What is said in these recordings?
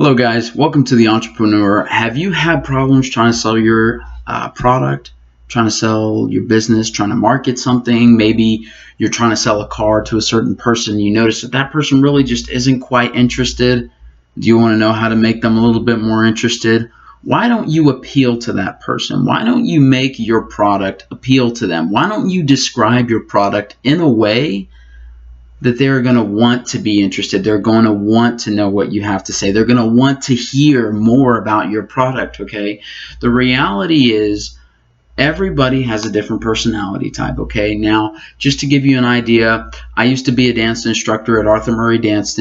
Hello guys, welcome to The Entrepreneur. Have you had problems trying to sell your product, trying to sell your business, trying to market something? Maybe you're trying to sell a car to a certain person. You notice that person really just isn't quite interested. Do you want to know how to make them a little bit more interested? Why don't you appeal to that person? Why don't you make your product appeal to them? Why don't you describe your product in a way that they're going to want to be interested? They're going to want to know what you have to say. They're going to want to hear more about your product, okay? The reality is everybody has a different personality type, okay? Now, just to give you an idea, I used to be a dance instructor at Arthur Murray Dance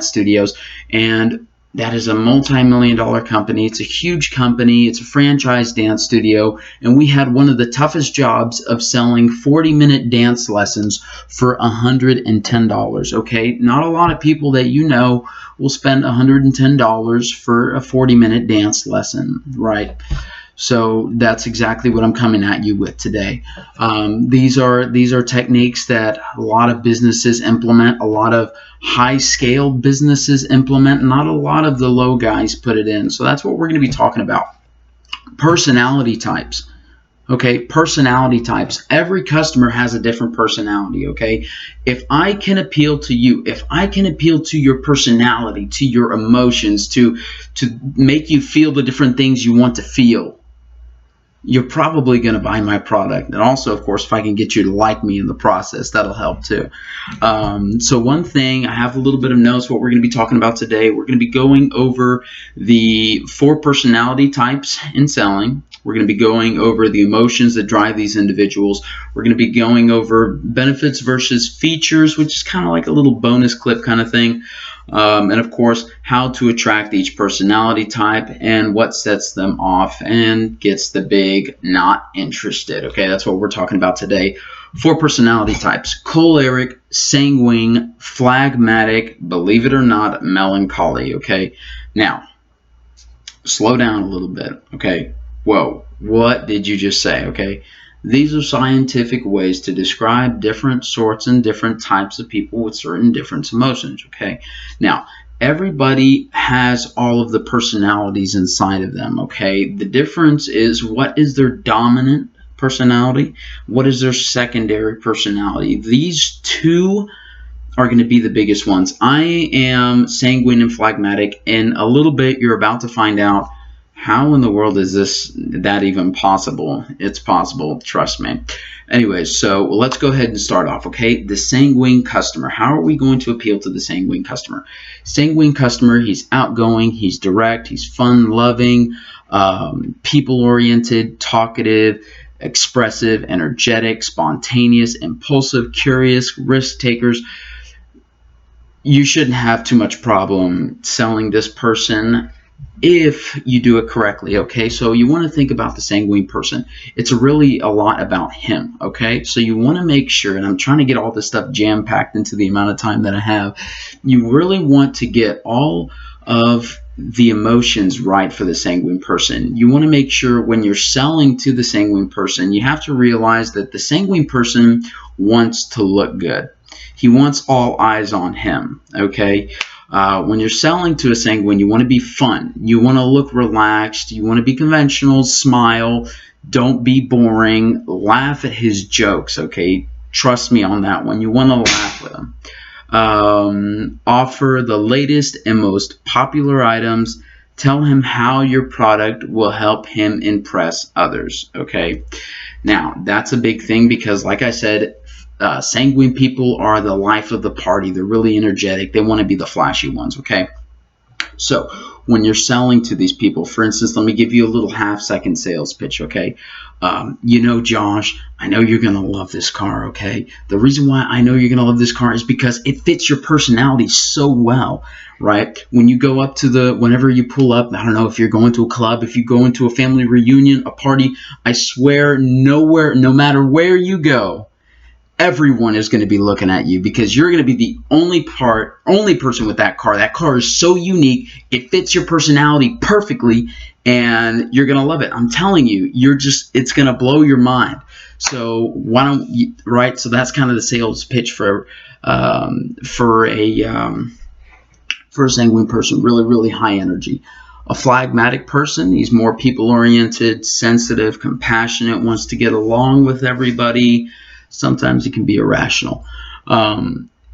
Studios, and that is a multi-million-dollar company. It's a huge company. It's a franchise dance studio, and we had one of the toughest jobs of selling 40-minute dance lessons for $110, okay? Not a lot of people that you know will spend $110 for a 40-minute dance lesson, right? So that's exactly what I'm coming at you with today. These are techniques that a lot of businesses implement, a lot of high-scale businesses implement, not a lot of the low guys put it in. So that's what we're going to be talking about. Personality types. Okay, personality types. Every customer has a different personality, okay? If I can appeal to you, if I can appeal to your personality, to your emotions, to make you feel the different things you want to feel, you're probably going to buy my product. And also, of course, if I can get you to like me in the process, that'll help too. So one thing, I have a little bit of notes what we're going to be talking about today. We're going to be going over the 4 personality types in selling. We're going to be going over the emotions that drive these individuals. We're going to be going over benefits versus features, which is kind of like a little bonus clip kind of thing. And of course, how to attract each personality type and what sets them off and gets the big not interested. Okay, that's what we're talking about today. 4 personality types: choleric, sanguine, phlegmatic, believe it or not, melancholy. Okay, now slow down a little bit. Okay, whoa, what did you just say? Okay, these are scientific ways to describe different sorts and different types of people with certain different emotions, okay? Now, everybody has all of the personalities inside of them, okay? The difference is what is their dominant personality, what is their secondary personality. These two are going to be the biggest ones. I am sanguine and phlegmatic. In a little bit, you're about to find out how in the world is that even possible? It's possible, trust me. Anyways, so let's go ahead and start off, okay? The sanguine customer. How are we going to appeal to the sanguine customer? Sanguine customer, he's outgoing, he's direct, he's fun-loving, people-oriented, talkative, expressive, energetic, spontaneous, impulsive, curious, risk-takers. You shouldn't have too much problem selling this person if you do it correctly, okay? So you want to think about the sanguine person. It's really a lot about him, okay? So you want to make sure, and I'm trying to get all this stuff jam-packed into the amount of time that I have, you really want to get all of the emotions right for the sanguine person. You want to make sure when you're selling to the sanguine person, you have to realize that the sanguine person wants to look good. He wants all eyes on him, okay? When you're selling to a sanguine, you want to be fun. You want to look relaxed. You want to be conventional, smile. Don't be boring. Laugh at his jokes, okay? Trust me on that one. You want to laugh with him. Offer the latest and most popular items. Tell him how your product will help him impress others, okay? Now, that's a big thing because, like I said, sanguine people are the life of the party. They're really energetic. They want to be the flashy ones, okay? So when you're selling to these people, for instance, let me give you a little half-second sales pitch, okay? You know, Josh, I know you're going to love this car, okay? The reason why I know you're going to love this car is because it fits your personality so well, right? When you go up to whenever you pull up, I don't know if you're going to a club, if you go into a family reunion, a party, I swear nowhere, no matter where you go, everyone is going to be looking at you because you're going to be the only person with that car. That car is so unique. It fits your personality perfectly, and you're going to love it. I'm telling you, it's going to blow your mind. So why don't you, right? So that's kind of the sales pitch for a For a sanguine person, really, really high energy. A phlegmatic person, he's more people-oriented, sensitive, compassionate, wants to get along with everybody. Sometimes he can be irrational.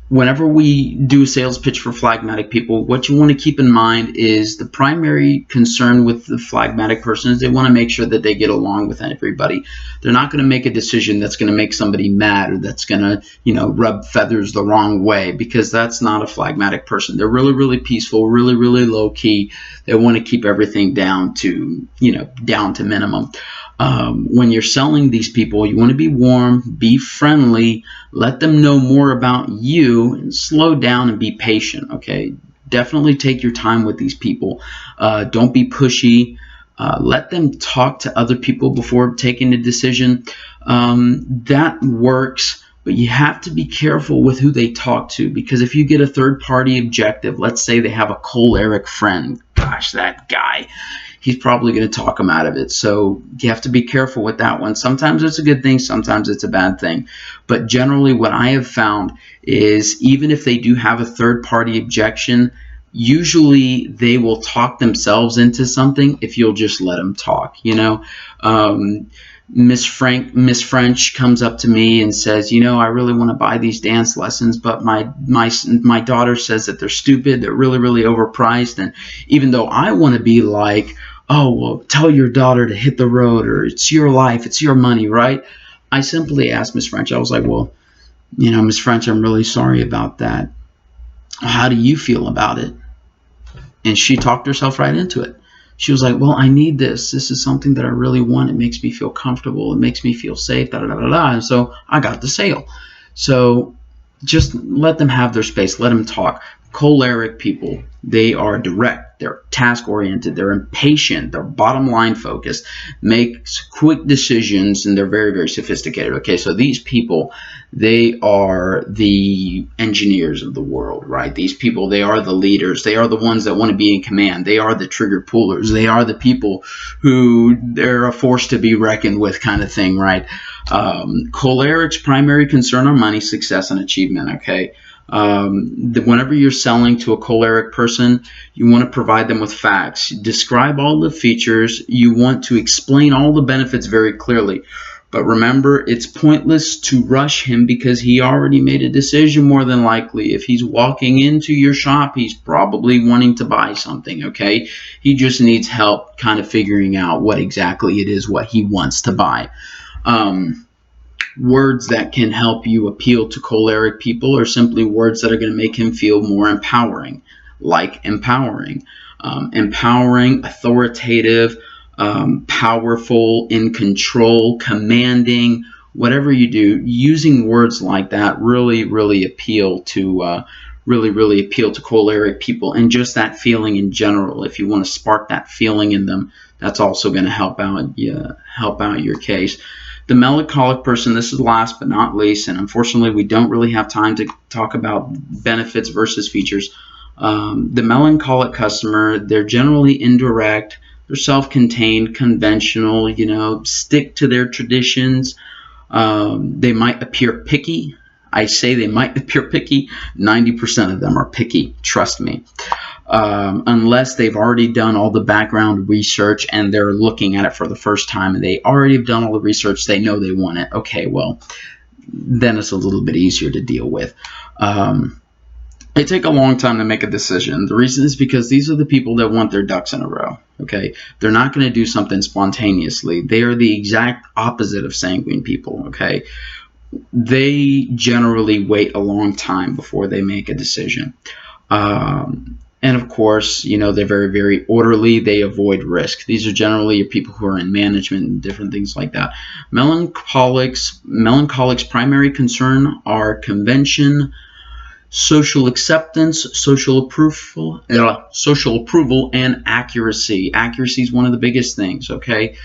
Whenever we do a sales pitch for phlegmatic people, what you want to keep in mind is the primary concern with the phlegmatic person is they want to make sure that they get along with everybody. They're not going to make a decision that's going to make somebody mad or that's going to, rub feathers the wrong way, because that's not a phlegmatic person. They're really, really peaceful, really, really low key. They want to keep everything down to minimum. When you're selling these people, you want to be warm, be friendly, let them know more about you, and slow down and be patient, okay? Definitely take your time with these people. Don't be pushy. Let them talk to other people before taking a decision. That works, but you have to be careful with who they talk to, because if you get a third-party objective, let's say they have a choleric friend, gosh, that guy, he's probably going to talk them out of it. So you have to be careful with that one. Sometimes it's a good thing, sometimes it's a bad thing. But generally what I have found is even if they do have a third-party objection, usually they will talk themselves into something if you'll just let them talk. Miss French comes up to me and says, I really want to buy these dance lessons, but my daughter says that they're stupid, they're really, really overpriced. And even though I want to be like, oh, well, tell your daughter to hit the road, or it's your life, it's your money, right? I simply asked Miss French, I was like, well, Miss French, I'm really sorry about that. How do you feel about it? And she talked herself right into it. She was like, well, I need this. This is something that I really want. It makes me feel comfortable. It makes me feel safe, da da da da da. And so I got the sale. So just let them have their space. Let them talk. Choleric people, they are direct, they're task-oriented, they're impatient, they're bottom-line focused, make quick decisions, and they're very, very sophisticated. Okay, so these people, they are the engineers of the world, right? These people, they are the leaders. They are the ones that want to be in command. They are the trigger pullers. They are the people who they're a force to be reckoned with kind of thing, right? Choleric's primary concern are money, success, and achievement, okay? Whenever you're selling to a choleric person, you want to provide them with facts. Describe all the features. You want to explain all the benefits very clearly. But remember, it's pointless to rush him because he already made a decision more than likely. If he's walking into your shop, he's probably wanting to buy something, okay? He just needs help kind of figuring out what exactly it is what he wants to buy. Words that can help you appeal to choleric people are simply words that are going to make him feel more empowering, like empowering. Empowering, authoritative, powerful, in control, commanding, whatever you do, using words like that really, really appeal to choleric people, and just that feeling in general. If you want to spark that feeling in them, that's also going to help out your case. The melancholic person, this is last but not least, and unfortunately we don't really have time to talk about benefits versus features. The melancholic customer, they're generally indirect, they're self-contained, conventional, stick to their traditions. They might appear picky. I say they might appear picky. 90% of them are picky, trust me. Unless they've already done all the background research and they're looking at it for the first time and they already have done all the research, they know they want it. Okay, well, then it's a little bit easier to deal with. They take a long time to make a decision. The reason is because these are the people that want their ducks in a row. Okay, they're not going to do something spontaneously. They are the exact opposite of sanguine people. Okay, they generally wait a long time before they make a decision. And of course, they're very, very orderly. They avoid risk. These are generally your people who are in management and different things like that. Melancholics' primary concern are convention, social acceptance, social approval, and accuracy. Accuracy is one of the biggest things, okay?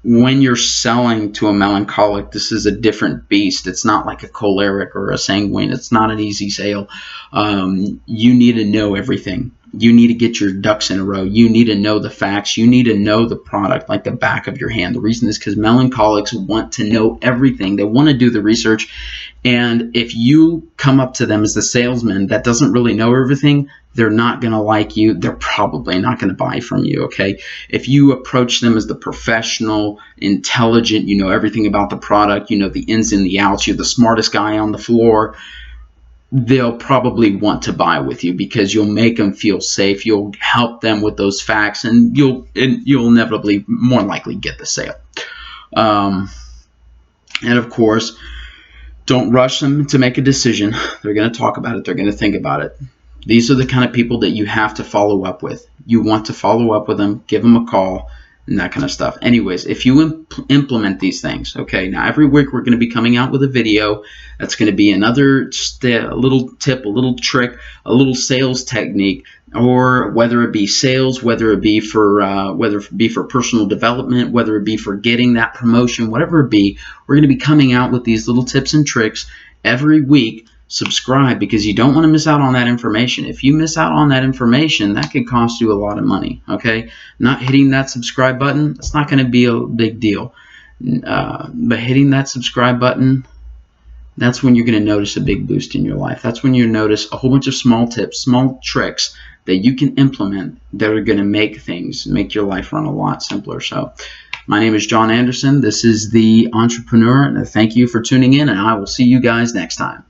When you're selling to a melancholic, this is a different beast. It's not like a choleric or a sanguine. It's not an easy sale. You need to know everything. You need to get your ducks in a row. You need to know the facts. You need to know the product like the back of your hand. The reason is because melancholics want to know everything. They want to do the research. And if you come up to them as the salesman that doesn't really know everything, they're not going to like you. They're probably not going to buy from you, okay? If you approach them as the professional, intelligent, you know everything about the product, you know the ins and the outs, you're the smartest guy on the floor, they'll probably want to buy with you because you'll make them feel safe. You'll help them with those facts, and you'll inevitably, more likely, get the sale. And of course, don't rush them to make a decision. They're going to talk about it. They're going to think about it. These are the kind of people that you have to follow up with. You want to follow up with them, give them a call, and that kind of stuff. Anyways, if you implement these things, okay, now every week we're going to be coming out with a video that's going to be another just a little tip, a little trick, a little sales technique, or whether it be sales, whether it be for personal development, whether it be for getting that promotion, whatever it be, we're going to be coming out with these little tips and tricks every week. Subscribe, because you don't want to miss out on that information. If you miss out on that information, that could cost you a lot of money, okay? Not hitting that subscribe button, it's not going to be a big deal. But hitting that subscribe button, that's when you're going to notice a big boost in your life. That's when you notice a whole bunch of small tips, small tricks that you can implement that are going to make your life run a lot simpler. So my name is John Anderson. This is The Entrepreneur, and thank you for tuning in, and I will see you guys next time.